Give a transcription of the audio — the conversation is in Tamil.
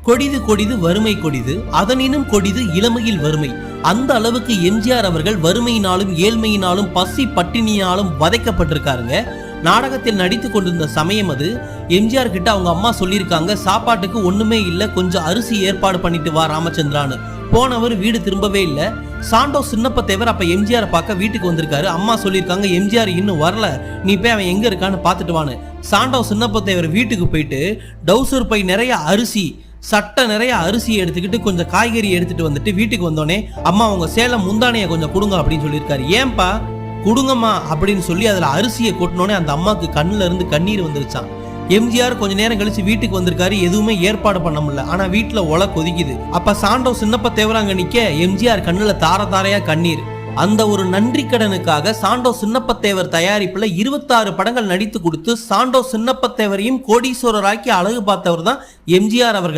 கொடிது கொடிது வறுமை கொடிது, அதனினும் கொடிது இளமையில் வறுமை. அந்த அளவுக்கு எம்ஜிஆர் அவர்கள் வறுமையினாலும் ஏழ்மையினாலும் பசி பட்டினியாலும் வதைக்கப்பட்டிருக்காருங்க. நாடகத்தில் நடித்து கொண்டிருந்த சமயம் அது. எம்ஜிஆர் கிட்ட அவங்க அம்மா சொல்லியிருக்காங்க, சாப்பாட்டுக்கு ஒண்ணுமே இல்ல, கொஞ்சம் அரிசி ஏற்பாடு பண்ணிட்டு வா ராமச்சந்திரான்னு. போனவர் வீடு திரும்பவே இல்ல. சாண்டோ சின்னப்ப தேவர் அப்ப எம்ஜிஆர் பார்க்க வீட்டுக்கு வந்திருக்காரு. அம்மா சொல்லியிருக்காங்க, எம்ஜிஆர் இன்னும் வரல, நீ போய் அவன் எங்க இருக்கான்னு பாத்துட்டு வான்னு. சாண்டோ சின்னப்ப தேவர் வீட்டுக்கு போயிட்டு டவுசர் பை நிறைய அரிசி, சட்டை நிறைய அரிசி எடுத்துக்கிட்டு கொஞ்சம் காய்கறி எடுத்துட்டு வந்துட்டு வீட்டுக்கு வந்தோடனே, அம்மா உங்க சேலம் முந்தானைய கொஞ்சம் கொடுங்க அப்படின்னு சொல்லியிருக்காரு. ஏன்பா? கொடுங்கம்மா அப்படின்னு சொல்லி அதுல அரிசியை கொட்டினோடனே அந்த அம்மாவுக்கு கண்ணுல இருந்து கண்ணீர் வந்துருச்சான். எம்ஜிஆர் கொஞ்ச நேரம் கழிச்சு வீட்டுக்கு வந்திருக்காரு. எதுவுமே ஏற்பாடு பண்ண முடியல. ஆனா வீட்டுல ஒலை கொதிக்குது. அப்ப சாண்டோ சின்னப்ப தேவராங்க நிக்க எம்ஜிஆர் கண்ணுல தார தாரையா கண்ணீர். அந்த ஒரு நன்றி கடனுக்காக சாண்டோ சின்னப்ப தேவர் தயாரிப்புல 26 படங்கள் நடித்து கொடுத்து சாண்டோ சின்னப்ப தேவரையும் கோடீஸ்வரராக்கி அழகு பார்த்தவர் தான் எம்ஜிஆர் அவர்கள்.